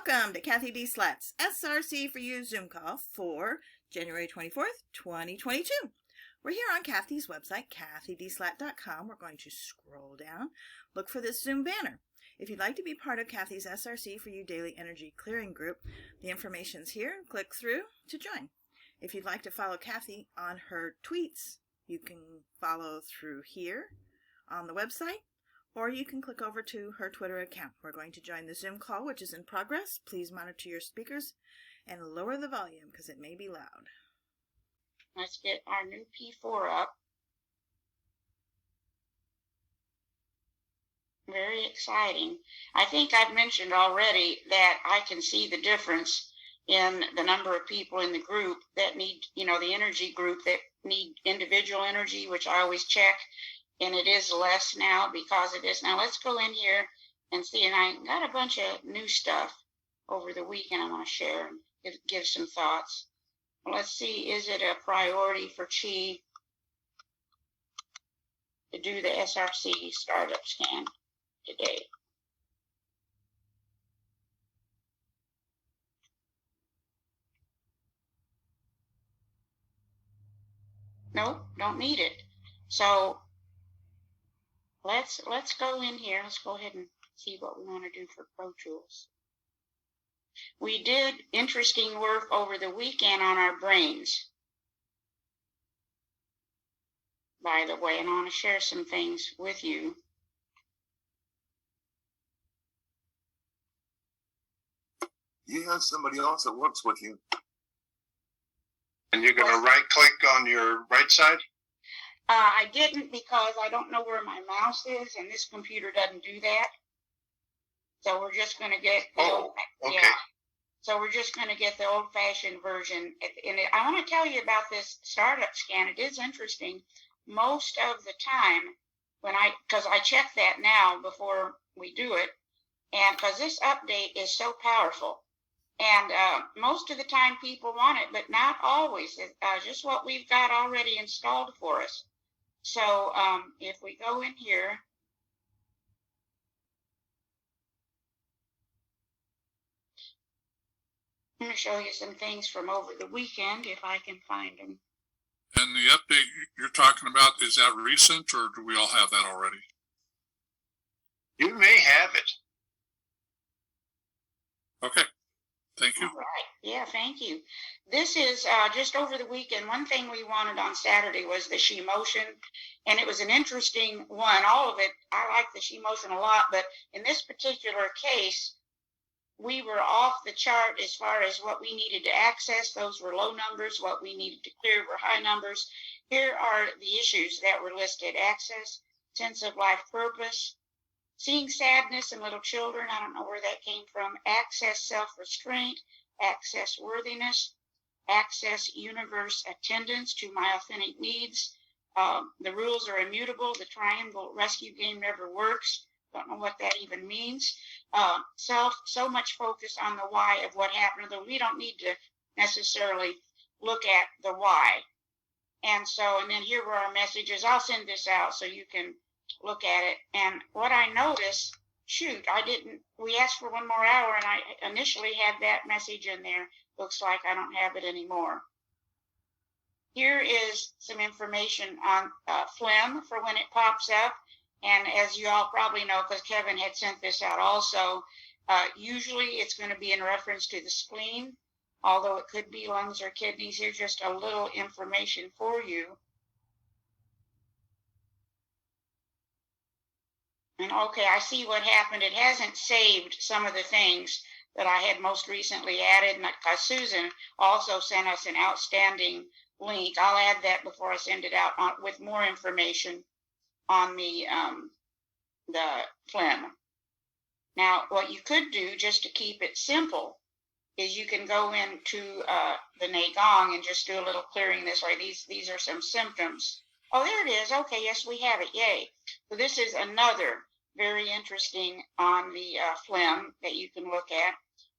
Welcome to CathyDSlaught's SRC4u Zoom call for January 24th, 2022. We're here on Cathy's website, CathyDSlaght.com. We're going to scroll down, look for this Zoom banner. If you'd like to be part of Cathy's SRC4u Daily Energy Clearing Group, the information's here. Click through to join. If you'd like to follow Cathy on her tweets, you can follow through here on the website, or you can click over to her Twitter account. We're going to join the Zoom call, which is in progress. Please monitor your speakers and lower the volume because it may be loud. Let's get our new P4 up. Very exciting. I think I've mentioned already that I can see the difference in the number of people in the group that need, the energy group that need individual energy, which I always check. And it is less now because it is. Now let's go in here and see. And I got a bunch of new stuff over the weekend I want to share and give some thoughts. Well, let's see, is it a priority for Qi to do the SRC startup scan today? Nope, don't need it. So let's go in here. Let's go ahead and see what we want to do for Pro Tools. We did interesting work over the weekend on our brains, by the way, and I want to share some things with you. You have somebody else that works with you. And you're going to right-click on your right side? I didn't because I don't know where my mouse is, and this computer doesn't do that. So we're just going to get So we're just going to get the old-fashioned version. And I want to tell you about this startup scan. It is interesting. Most of the time, because I check that now before we do it, and because this update is so powerful. And most of the time people want it, but not always. Just what we've got already installed for us. So if we go in here, I'm going to show you some things from over the weekend if I can find them. And the update you're talking about, is that recent or do we all have that already? You may have it. Okay. Thank you. All right. Yeah, thank you. This is just over the weekend. One thing we wanted on Saturday was the She Motion, and it was an interesting one. All of it, I like the She Motion a lot, but in this particular case, we were off the chart as far as what we needed to access. Those were low numbers. What we needed to clear were high numbers. Here are the issues that were listed: access, sense of life purpose, seeing sadness in little children, I don't know where that came from, access self-restraint, access worthiness, access universe attendance to my authentic needs. The rules are immutable. The triangle rescue game never works. Don't know what that even means. So much focus on the why of what happened, though we don't need to necessarily look at the why. And then here were our messages. I'll send this out so you can look at it. And what I noticed, we asked for one more hour, and I initially had that message in there. Looks like I don't have it anymore. Here is some information on phlegm for when it pops up. And as you all probably know, because Kevin had sent this out also, usually it's going to be in reference to the spleen, although it could be lungs or kidneys. Here's just a little information for you. And okay, I see what happened. It hasn't saved some of the things that I had most recently added, because Susan also sent us an outstanding link. I'll add that before I send it out with more information on the phlegm. Now, what you could do, just to keep it simple, is you can go into the Gong and just do a little clearing this way. These are some symptoms. Oh, there it is. Okay, yes, we have it. Yay. So this is another very interesting on the phlegm that you can look at.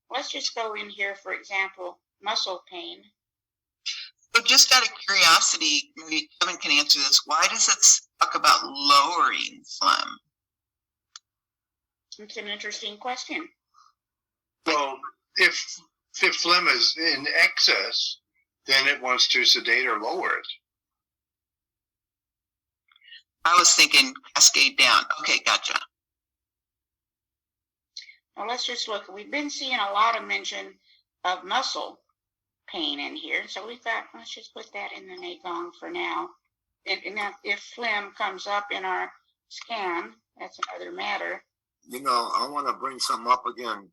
Let's just go in here, for example, muscle pain. So just out of curiosity, maybe Kevin can answer this. Why does it talk about lowering phlegm? It's an interesting question. So if phlegm is in excess, then it wants to sedate or lower it. I was thinking cascade down. Okay, gotcha. Now let's just look. We've been seeing a lot of mention of muscle pain in here. So we thought, let's just put that in the QiGong for now. And if phlegm comes up in our scan, that's another matter. You know, I want to bring something up again.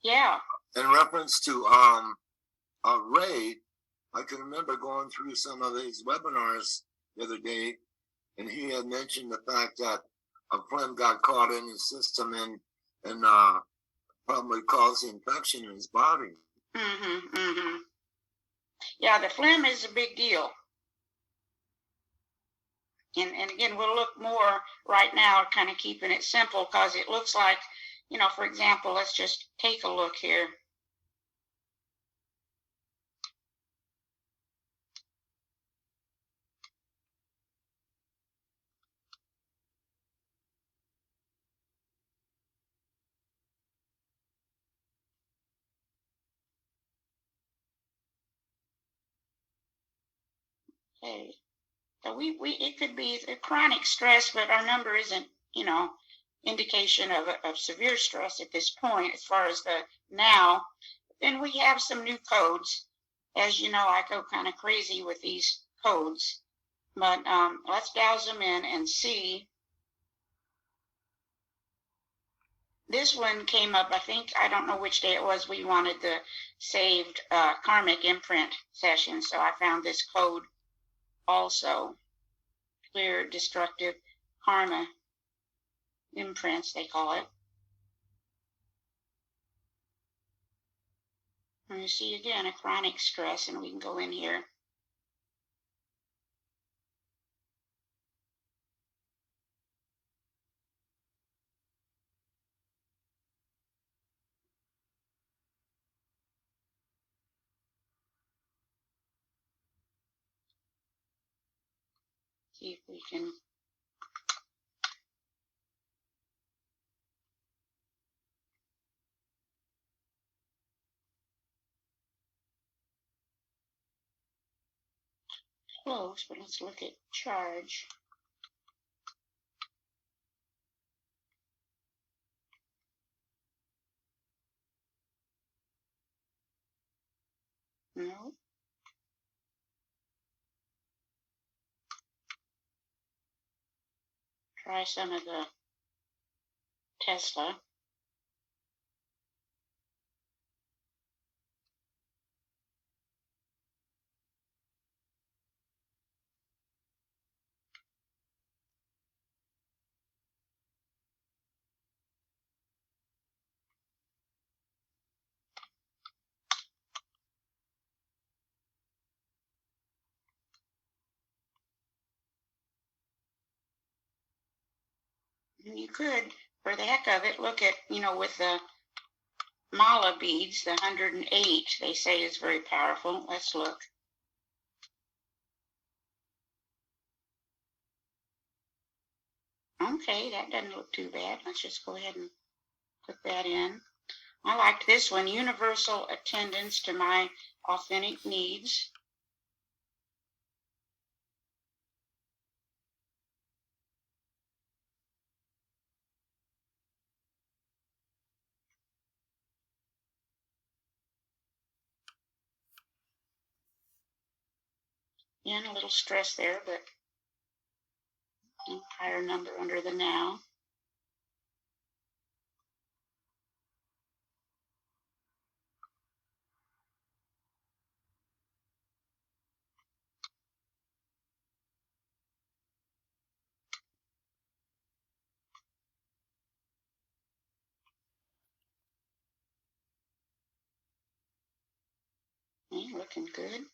Yeah. In reference to Ray, I can remember going through some of these webinars the other day, and he had mentioned the fact that a phlegm got caught in his system and probably caused infection in his body. Mm-hmm, mm-hmm. Yeah, the phlegm is a big deal. And again, we'll look more right now, kind of keeping it simple, because it looks like, you know, for example, let's just take a look here. Okay. So it could be a chronic stress, but our number isn't, you know, indication of severe stress at this point as far as the now. Then we have some new codes. As you know, I go kind of crazy with these codes, but let's douse them in and see. This one came up, I think, I don't know which day it was, we wanted the saved karmic imprint session, so I found this code also. Clear destructive karma imprints, they call it. And you see again a chronic stress, and we can go in here. See if we can close, but let's look at charge. No. Try some of the Tesla. And you could, for the heck of it, look at, you know, with the mala beads, the 108, they say is very powerful. Let's look. Okay, that doesn't look too bad. Let's just go ahead and put that in. I liked this one, universal attendance to my authentic needs. Yeah, and a little stress there, but a higher number under the now. Okay, looking good.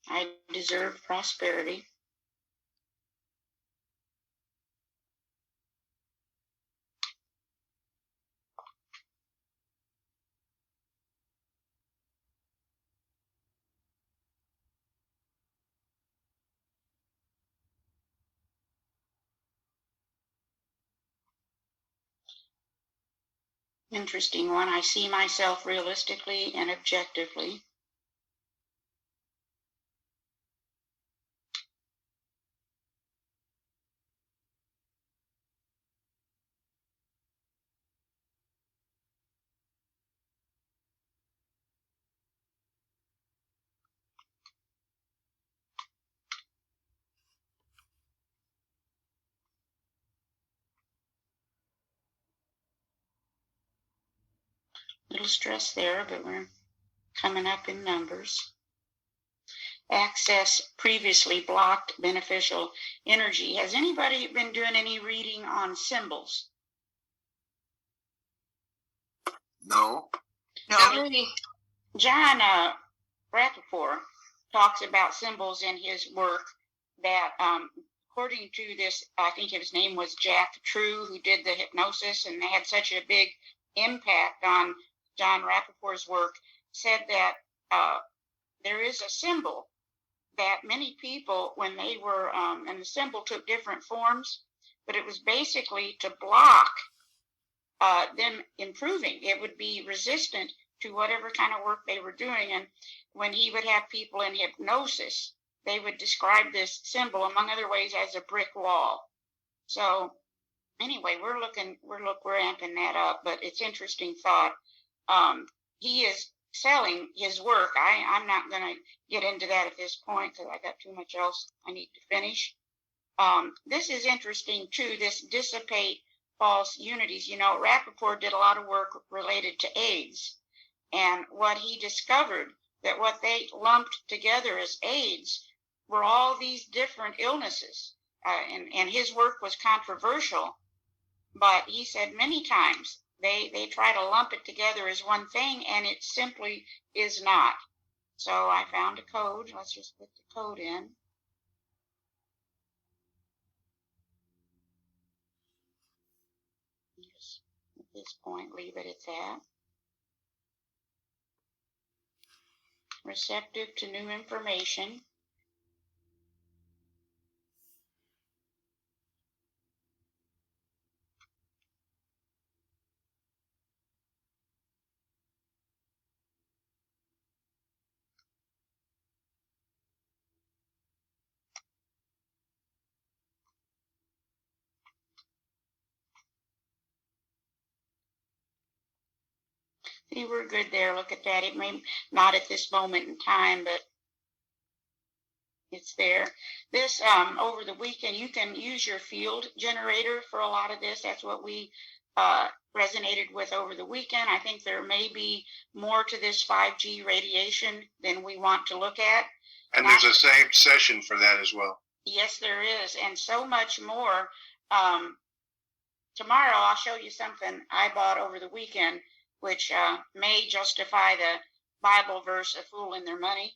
I deserve prosperity. Interesting one. I see myself realistically and objectively. Little stress there, but we're coming up in numbers. Access previously blocked beneficial energy. Has anybody been doing any reading on symbols? No. No. John Rappaport talks about symbols in his work that, according to this, I think his name was Jack True, who did the hypnosis and had such a big impact on John Rappaport's work, said that there is a symbol that many people, when they were, and the symbol took different forms, but it was basically to block them improving. It would be resistant to whatever kind of work they were doing. And when he would have people in hypnosis, they would describe this symbol, among other ways, as a brick wall. So anyway, we're amping that up, but it's interesting thought. He is selling his work. I'm not going to get into that at this point because I got too much else I need to finish. This is interesting too, this dissipate false unities. You know, Rappaport did a lot of work related to AIDS, and what he discovered, that what they lumped together as AIDS were all these different illnesses, and his work was controversial, but he said many times they try to lump it together as one thing, and it simply is not. So I found a code. Let's just put the code in. Just at this point, leave it at that. Receptive to new information. See, we're good there. Look at that. It may not at this moment in time, but it's there. This, over the weekend, you can use your field generator for a lot of this. That's what we resonated with over the weekend. I think there may be more to this 5G radiation than we want to look at. And there's a saved session for that as well. Yes, there is, and so much more. Tomorrow I'll show you something I bought over the weekend, which may justify the Bible verse, a fool in their money,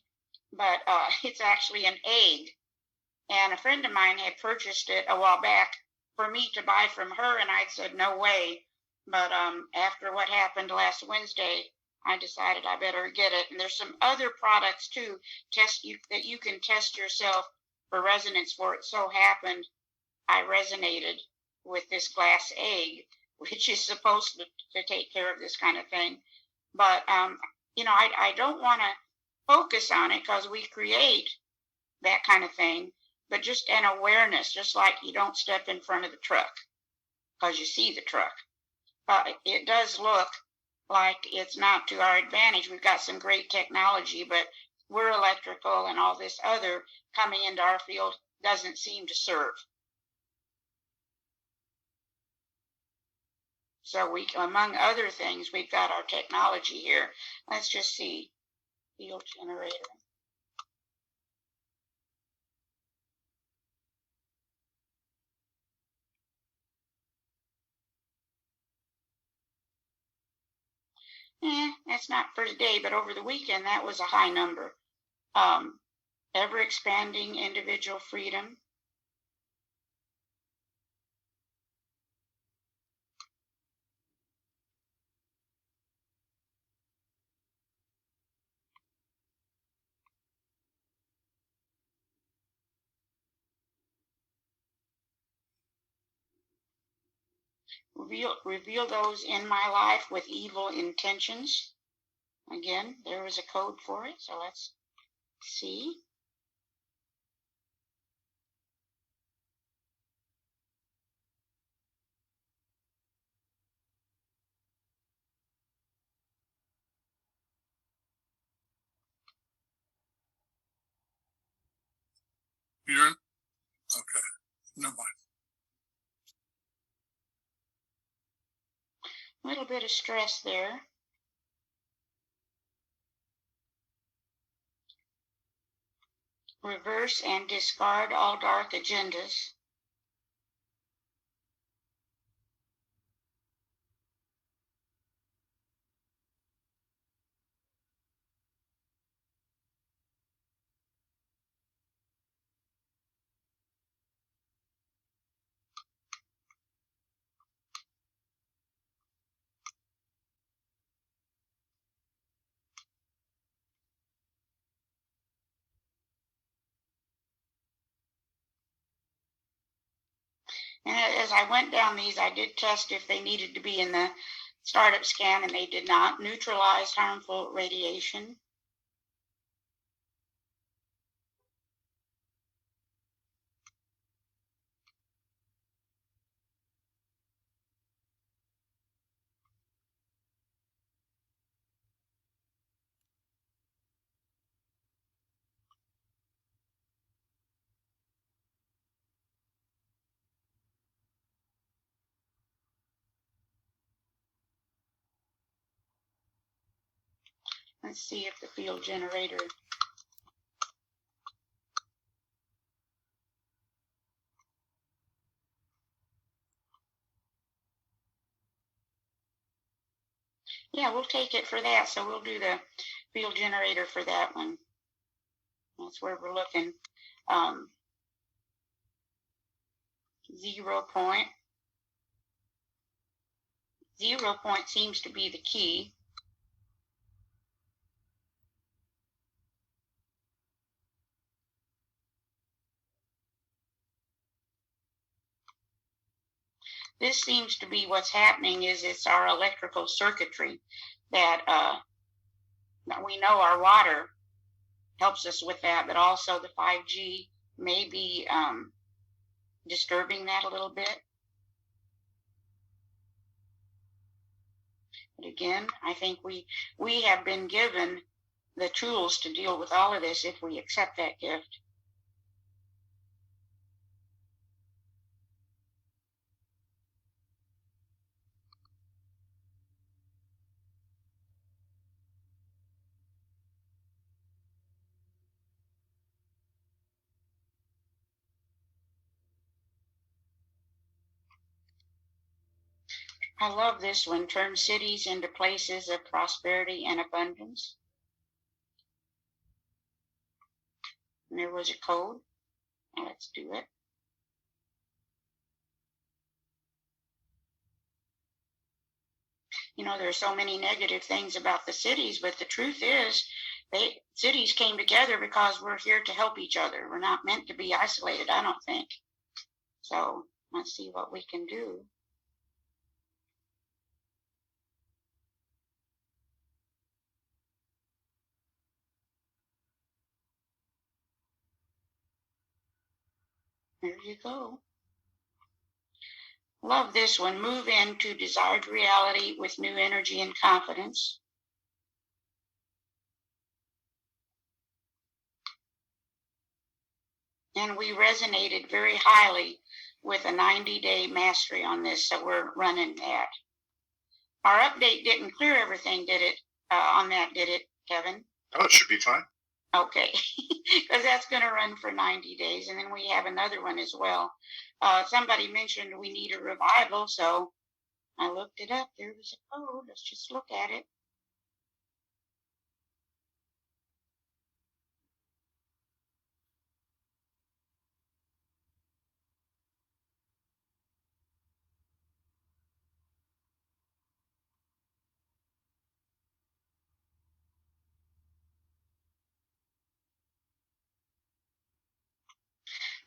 but it's actually an egg. And a friend of mine had purchased it a while back for me to buy from her, and I'd said, no way. But after what happened last Wednesday, I decided I better get it. And there's some other products, too, that you can test yourself for resonance for. It so happened I resonated with this glass egg, which is supposed to take care of this kind of thing. But, you know, I don't want to focus on it because we create that kind of thing, but just an awareness, just like you don't step in front of the truck because you see the truck. It does look like it's not to our advantage. We've got some great technology, but we're electrical, and all this other coming into our field doesn't seem to serve. So we, among other things, we've got our technology here. Let's just see. Field generator. That's not for today, but over the weekend, that was a high number. Ever expanding individual freedom. Reveal those in my life with evil intentions. Again, there was a code for it, so let's see. You're in? Okay. Never mind. A little bit of stress there. Reverse and discard all dark agendas. And as I went down these, I did test if they needed to be in the startup scan, and they did not. Neutralize harmful radiation. Let's see if the field generator. Yeah, we'll take it for that. So we'll do the field generator for that one. That's where we're looking. 0 point. 0 point seems to be the key. This seems to be what's happening. Is it's our electrical circuitry that we know our water helps us with that, but also the 5G may be disturbing that a little bit. But again, I think we have been given the tools to deal with all of this if we accept that gift. I love this one. Turn cities into places of prosperity and abundance. And there was a code. Now let's do it. You know, there are so many negative things about the cities, but the truth is, cities came together because we're here to help each other. We're not meant to be isolated, I don't think. So let's see what we can do. There you go. Love this one. Move into desired reality with new energy and confidence. And we resonated very highly with a 90-day mastery on this, so we're running that. Our update didn't clear everything, did it? On that, did it, Kevin? Oh, it should be fine. Okay, because that's going to run for 90 days, and then we have another one as well. Somebody mentioned we need a revival, so I looked it up. There was a code. Let's just look at it.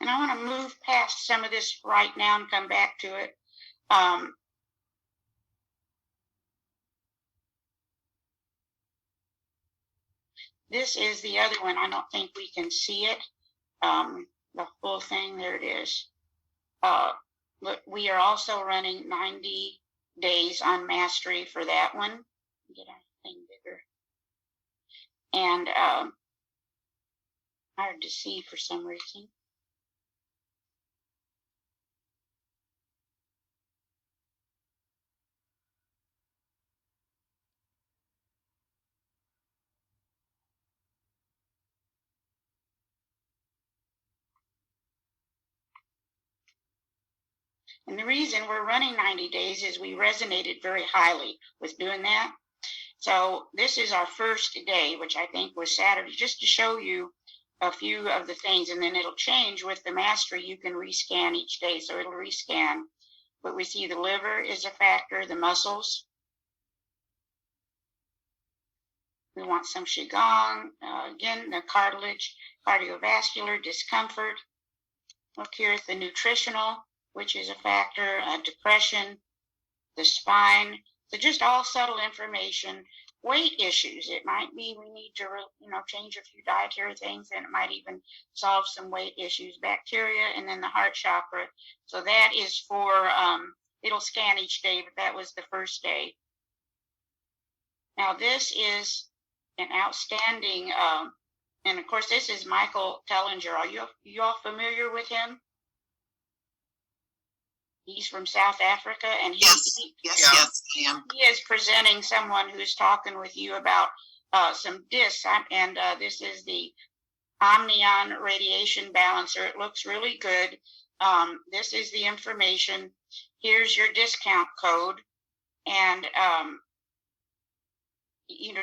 And I want to move past some of this right now and come back to it. This is the other one. I don't think we can see it. The full thing, there it is. But we are also running 90 days on mastery for that one. Get our thing bigger. And hard to see for some reason. And the reason we're running 90 days is we resonated very highly with doing that. So this is our first day, which I think was Saturday, just to show you a few of the things, and then it'll change with the mastery. You can rescan each day, so it'll rescan. But we see the liver is a factor, the muscles. We want some QiGong, again, the cartilage, cardiovascular, discomfort. Look here at the nutritional, which is a factor, depression, the spine. So just all subtle information. Weight issues. It might be we need to, change a few dietary things, and it might even solve some weight issues. Bacteria, and then the heart chakra. So that is for, it'll scan each day, but that was the first day. Now this is an outstanding, and of course this is Michael Tellinger. Are you all familiar with him? He's from South Africa, and Yes, I am. He is presenting someone who's talking with you about some discs, and this is the Omnion radiation balancer. It looks really good. This is the information. Here's your discount code, and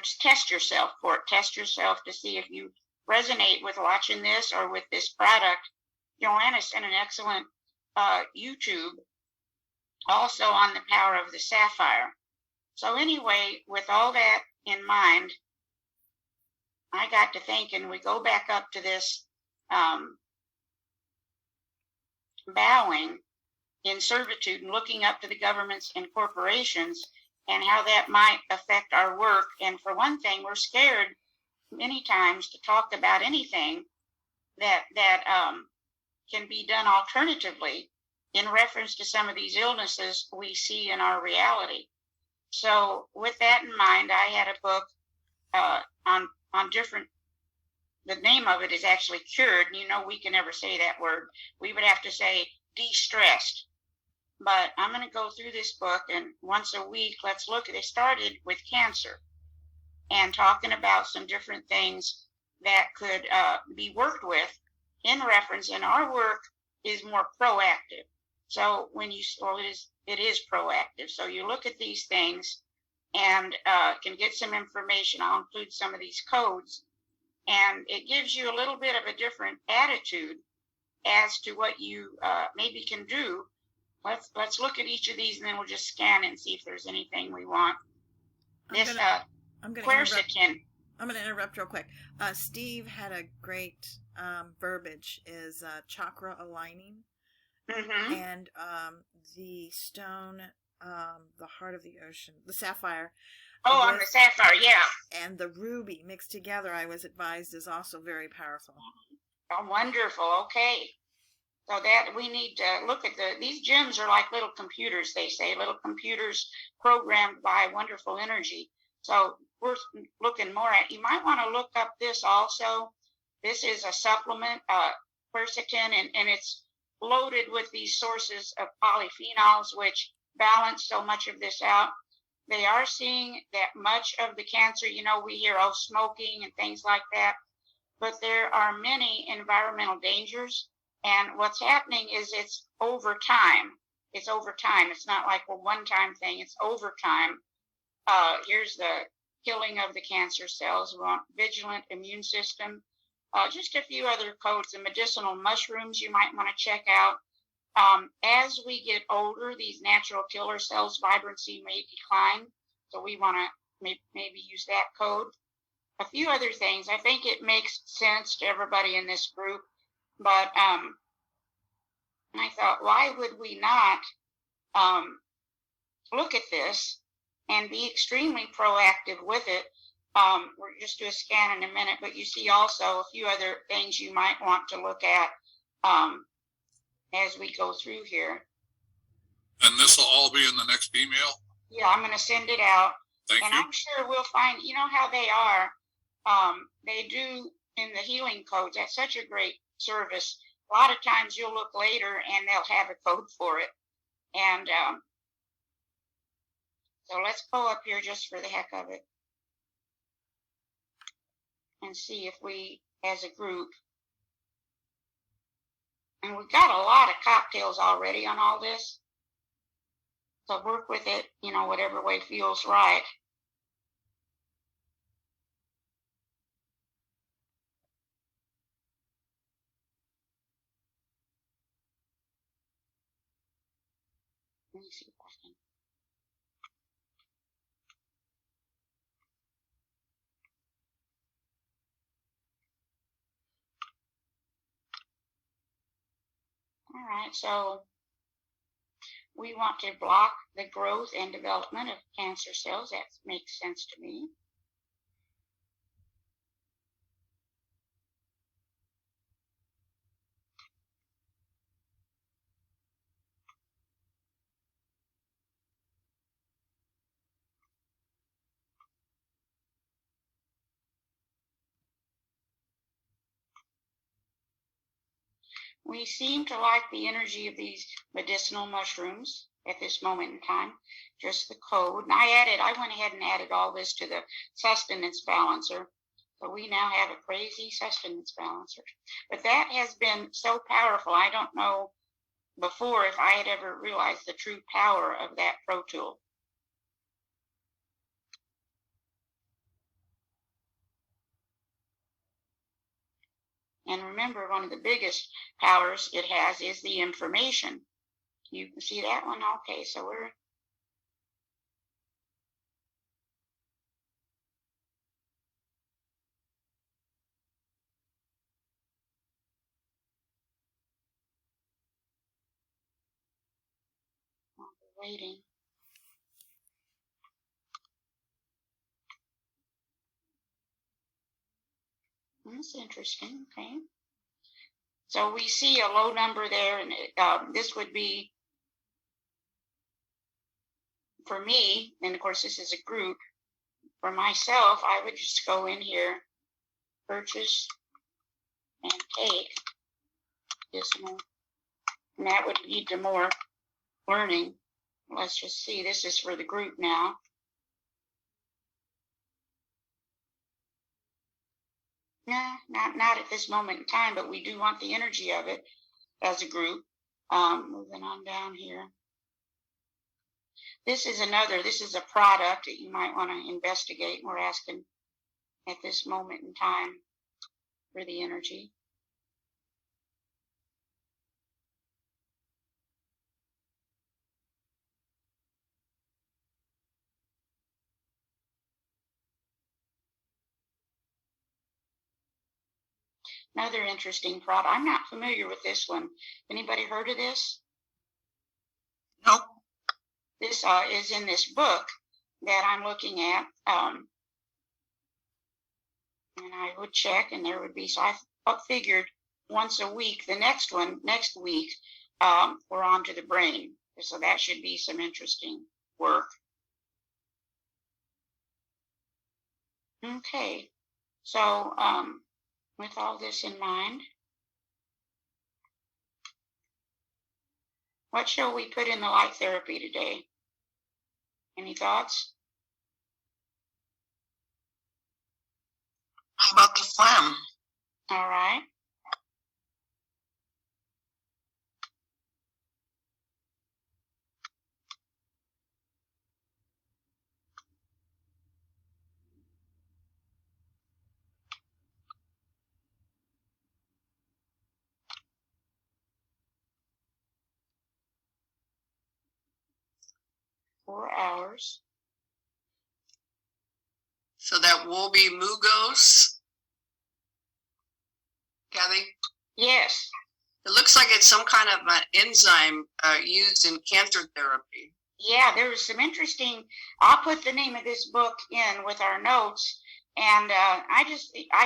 just test yourself for it. Test yourself to see if you resonate with watching this or with this product. Joanna sent an excellent YouTube also on the power of the sapphire. So anyway, with all that in mind, I got to thinking, we go back up to this bowing in servitude and looking up to the governments and corporations and how that might affect our work. And for one thing, we're scared many times to talk about anything that can be done alternatively in reference to some of these illnesses we see in our reality. So with that in mind, I had a book on different, the name of it is actually cured. We can never say that word. We would have to say de-stressed. But I'm going to go through this book, and once a week, let's look at it. It started with cancer and talking about some different things that could be worked with in reference, and our work is more proactive. So when it is proactive. So you look at these things and can get some information. I'll include some of these codes, and it gives you a little bit of a different attitude as to what you maybe can do. Let's look at each of these, and then we'll just scan it and see if there's anything we want. I'm going to interrupt real quick. Steve had a great verbiage, is chakra aligning. Mm-hmm. And the stone, the heart of the ocean, the sapphire. Oh, on the sapphire, yeah. And the ruby mixed together, I was advised, is also very powerful. Oh, wonderful. Okay. So that we need to look at these gems are like little computers, they say, little computers programmed by wonderful energy. So we're looking more at, you might want to look up this also. This is a supplement, quercetin, and it's loaded with these sources of polyphenols, which balance so much of this out. They are seeing that much of the cancer, we hear, smoking and things like that, but there are many environmental dangers. And what's happening is it's over time. It's over time. It's not like a one-time thing. It's over time. Here's the killing of the cancer cells. We want vigilant immune system. Just a few other codes. The medicinal mushrooms you might want to check out. As we get older, these natural killer cells vibrancy may decline. So we want to maybe use that code. A few other things. I think it makes sense to everybody in this group. But I thought, why would we not look at this and be extremely proactive with it? We're just do a scan in a minute, but you see also a few other things you might want to look at as we go through here. And this will all be in the next email? Yeah, I'm going to send it out. Thank and you. I'm sure we'll find, you know how they are. They do in the healing codes. That's such a great service. A lot of times you'll look later and they'll have a code for it. And so let's pull up here just for the heck of it and see if we, as a group, and we've got a lot of cocktails already on all this. So work with it, you know, whatever way feels right. Let me see if I can. All right, so we want to block the growth and development of cancer cells. That makes sense to me. We seem to like the energy of these medicinal mushrooms at this moment in time, just the code. And I went ahead and added all this to the sustenance balancer. So we now have a crazy sustenance balancer. But that has been so powerful. I don't know before if I had ever realized the true power of that Pro Tool. And remember, one of the biggest powers it has is the information. You can see that one? Okay, so we're waiting. That's interesting, okay. So we see a low number there, and this would be, for me, and of course this is a group, for myself, I would just go in here, purchase, and take this one, and that would lead to more learning. Let's just see, this is for the group now. No, not at this moment in time, but we do want the energy of it as a group. Moving on down here. This is a product that you might want to investigate. We're asking at this moment in time for the energy. Another interesting product. I'm not familiar with this one. Anybody heard of this? Nope. This is in this book that I'm looking at. And I would check, and there would be, so I figured once a week, the next week, we're on to the brain. So that should be some interesting work. Okay, so with all this in mind, what shall we put in the light therapy today? Any thoughts? How about the phlegm? All right. $4. So that will be Mugos. Cathy? Yes. It looks like it's some kind of an enzyme used in cancer therapy. Yeah, there was some interesting, I'll put the name of this book in with our notes, And I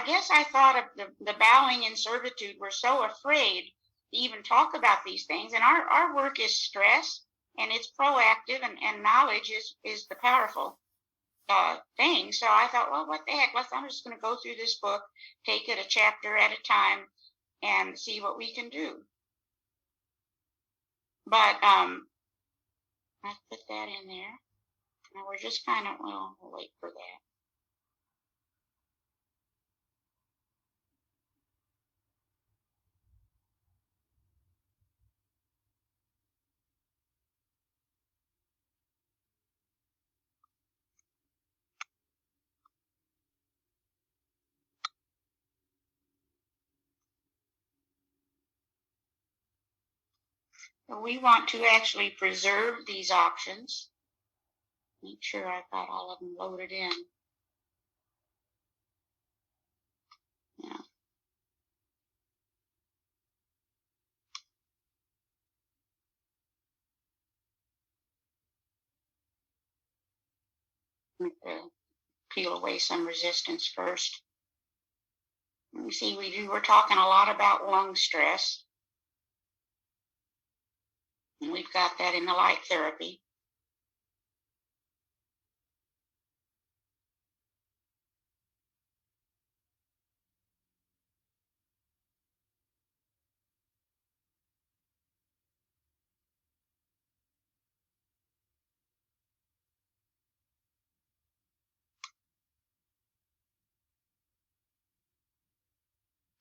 guess I thought of the bowing and servitude were so afraid to even talk about these things. And our work is stress, and it's proactive, and knowledge is the powerful thing. So I thought, well, what the heck? I'm just going to go through this book, take it a chapter at a time, and see what we can do. But I put that in there. Now we're just kind of, well, we'll wait for that. We want to actually preserve these options. Make sure I've got all of them loaded in. Yeah. Peel away some resistance first. You see, we're talking a lot about lung stress. And we've got that in the light therapy.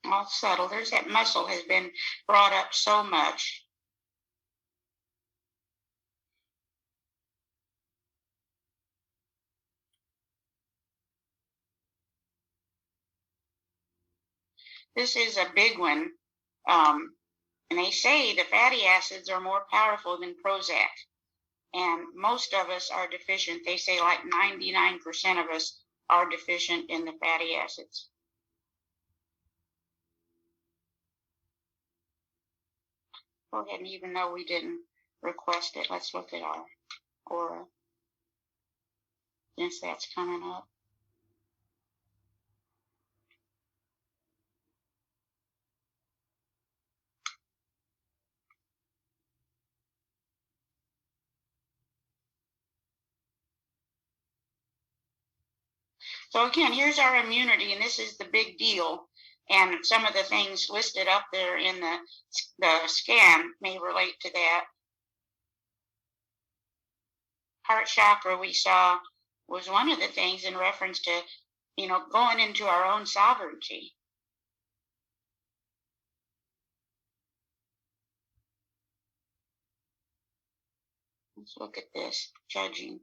All subtle. There's that muscle has been brought up so much. This is a big one. And they say the fatty acids are more powerful than Prozac. And most of us are deficient. They say like 99% of us are deficient in the fatty acids. Go ahead, and even though we didn't request it, let's look at our aura, since that's coming up. So again, here's our immunity, and this is the big deal. And some of the things listed up there in the scan may relate to that. Heart chakra we saw was one of the things in reference to, going into our own sovereignty. Let's look at this, judging.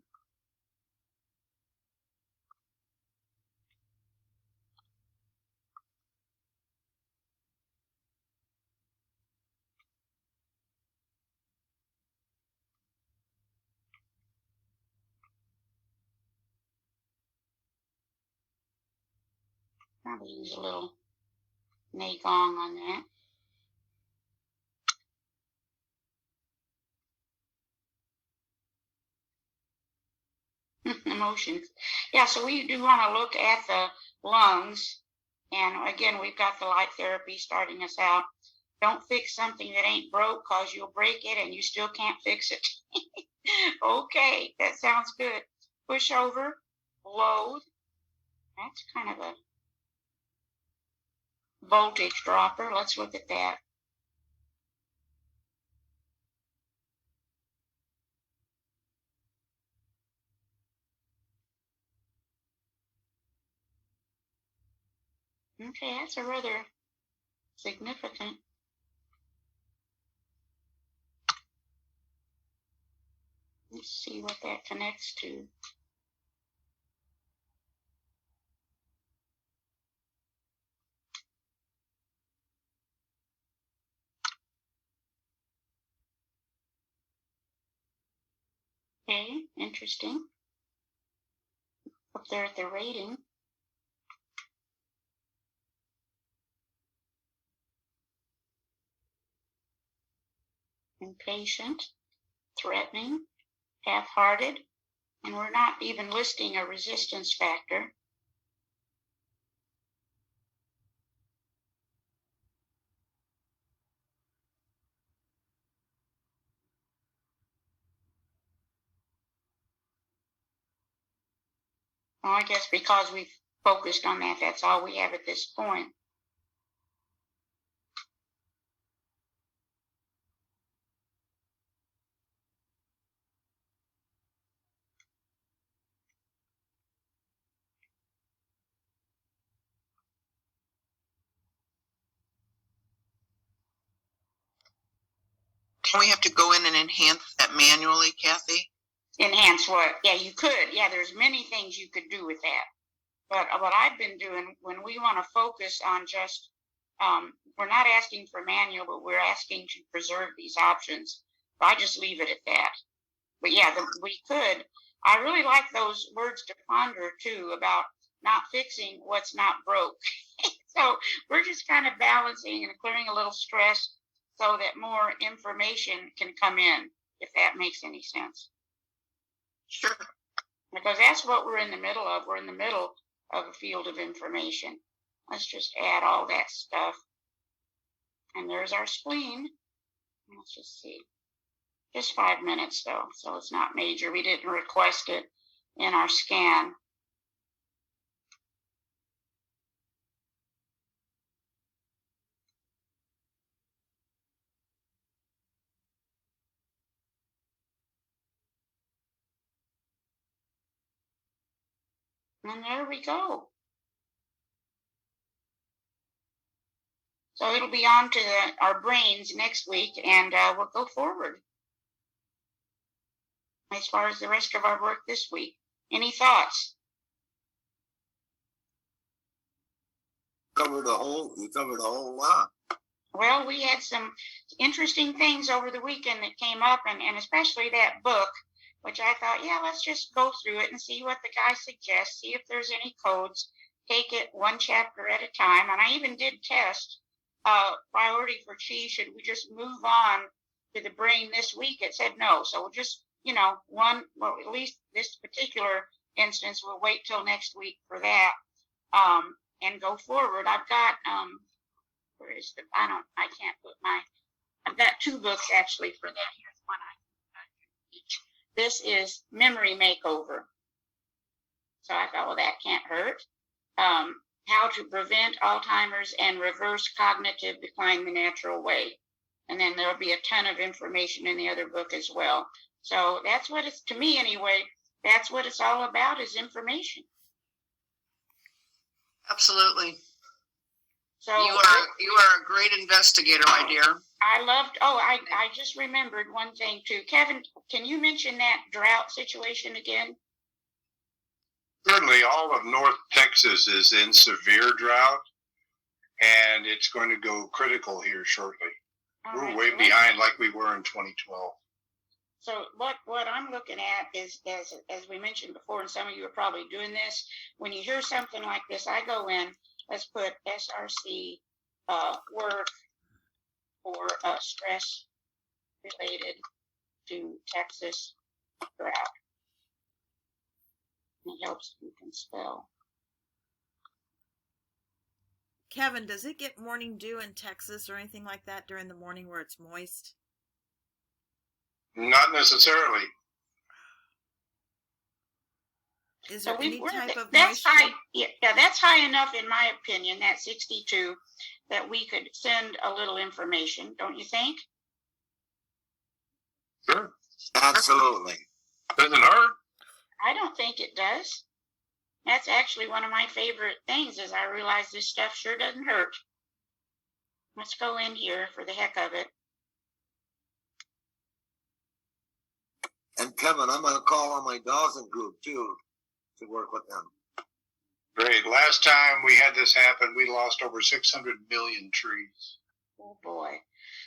Probably use a little Gong on that. Emotions. Yeah, so we do want to look at the lungs. And again, we've got the light therapy starting us out. Don't fix something that ain't broke, because you'll break it and you still can't fix it. Okay, that sounds good. Push over, load. That's kind of a voltage dropper. Let's look at that. Okay, that's a rather significant. Let's see what that connects to. Okay, interesting. Up there at the rating. Impatient, threatening, half-hearted, and we're not even listing a resistance factor. Well, I guess because we've focused on that, that's all we have at this point. Don't we have to go in and enhance that manually, Cathy? Enhance what? Yeah, you could. Yeah, there's many things you could do with that. But what I've been doing when we want to focus on just, we're not asking for manual, but we're asking to preserve these options. So I just leave it at that. But yeah, we could. I really like those words to ponder too about not fixing what's not broke. So we're just kind of balancing and clearing a little stress so that more information can come in, if that makes any sense. Sure. Because that's what we're in the middle of. We're in the middle of a field of information. Let's just add all that stuff. And there's our spleen. Let's just see. Just 5 minutes though, so it's not major. We didn't request it in our scan. And there we go. So it'll be on to our brains next week, and we'll go forward as far as the rest of our work this week. Any thoughts? You covered a whole lot. Well, we had some interesting things over the weekend that came up, and especially that book, which I thought, yeah, let's just go through it and see what the guy suggests, see if there's any codes, take it one chapter at a time. And I even did test priority for Chi. Should we just move on to the brain this week? It said no. So we'll just, at least this particular instance, we'll wait till next week for that and go forward. I've got, where is the, I can't put I've got 2 books actually for that. Here's one each. This is Memory Makeover. So I thought, well, that can't hurt. How to Prevent Alzheimer's and Reverse Cognitive Decline the Natural Way. And then there'll be a ton of information in the other book as well. So that's what it's, to me anyway, that's what it's all about, is information. Absolutely. So you are a great investigator, my dear. I just remembered one thing too. Kevin, can you mention that drought situation again? Certainly, all of North Texas is in severe drought, and it's going to go critical here shortly. We're way behind like we were in 2012. So what I'm looking at is, as we mentioned before, and some of you are probably doing this, when you hear something like this, I go in, let's put SRC work for stress related to Texas drought. It helps if you can spell. Kevin, does it get morning dew in Texas or anything like that during the morning where it's moist? Not necessarily. Is there any type of that's moisture? high? Yeah, that's high enough in my opinion, that 62, that we could send a little information, don't you think? Sure. Absolutely. Doesn't hurt. I don't think it does. That's actually one of my favorite things, is I realize this stuff sure doesn't hurt. Let's go in here for the heck of it. And Kevin, I'm going to call on my Dawson group too to work with them. Great. Last time we had this happen, we lost over 600 million trees. Oh boy.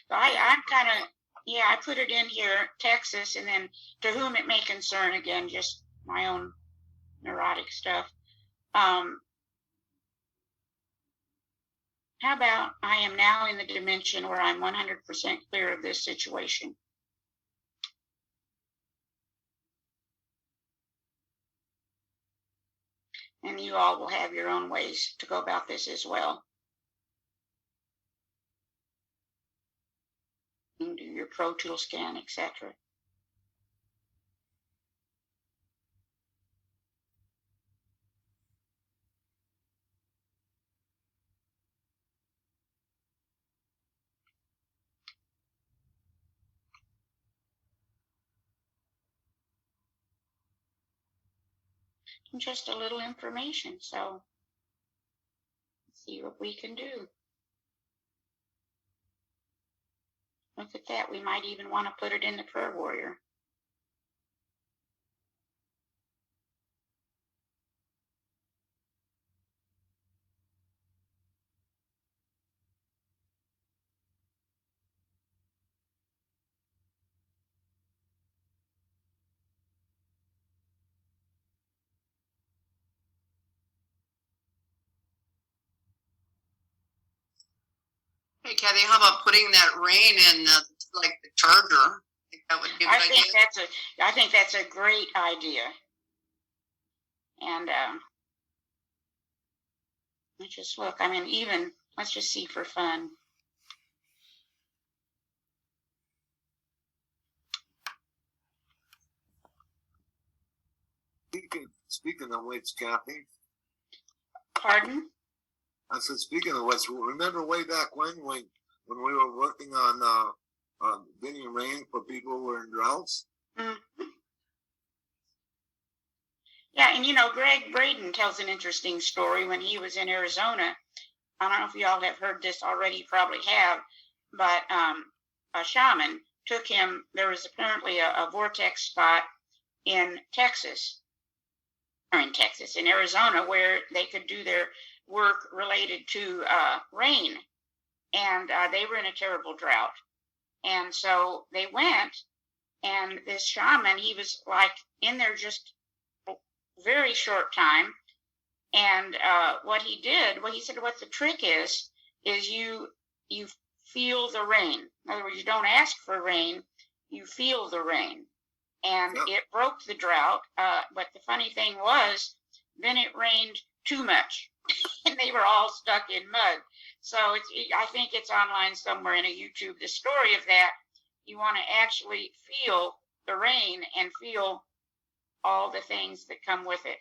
So I'm kind of, I put it in here, Texas, and then to whom it may concern, again, just my own neurotic stuff. How about I am now in the dimension where I'm 100% clear of this situation? And you all will have your own ways to go about this as well. You can do your Pro Tool scan, etc. just a little information. So let's see what we can do. Look at that. We might even want to put it in the prayer warrior. Hey, Cathy, how about putting that rain in like the charger? I think that would be a good idea. I think that's a great idea. And let's just look. I mean, even let's just see for fun. Speaking of which, Cathy. Pardon? I said, speaking of which, remember way back when we were working on getting rain for people who were in droughts? Mm-hmm. Yeah, and you know, Greg Braden tells an interesting story when he was in Arizona. I don't know if you all have heard this already, you probably have, but a shaman took him. There was apparently a vortex spot in Arizona, where they could do their work related to rain, and they were in a terrible drought. And so they went, and this shaman, he was like in there just a very short time. And what he did, well, he said, what the trick is you feel the rain. In other words, you don't ask for rain, you feel the rain. And it broke the drought. But the funny thing was, then it rained too much, and they were all stuck in mud. So I think it's online somewhere in a YouTube, the story of that. You want to actually feel the rain and feel all the things that come with it.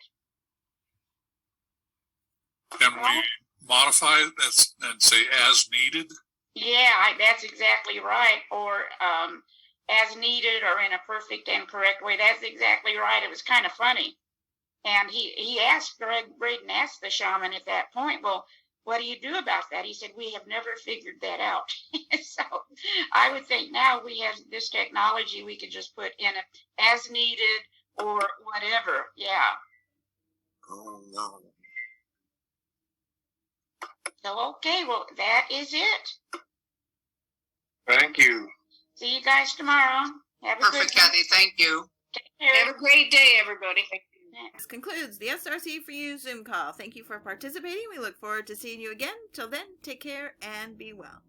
Can we modify it and say as needed? Yeah, that's exactly right. Or as needed, or in a perfect and correct way. That's exactly right. It was kind of funny. And he asked, Greg Braden asked the shaman at that point, well, what do you do about that? He said, we have never figured that out. So I would think now we have this technology, we could just put in a as needed or whatever. Yeah. Oh, no. So, okay, well, that is it. Thank you. See you guys tomorrow. Have a Perfect, good Cathy. Thank you. Take care. Have a great day, everybody. Thank you. This concludes the SRC4u Zoom call. Thank you for participating. We look forward to seeing you again. Till then, take care and be well.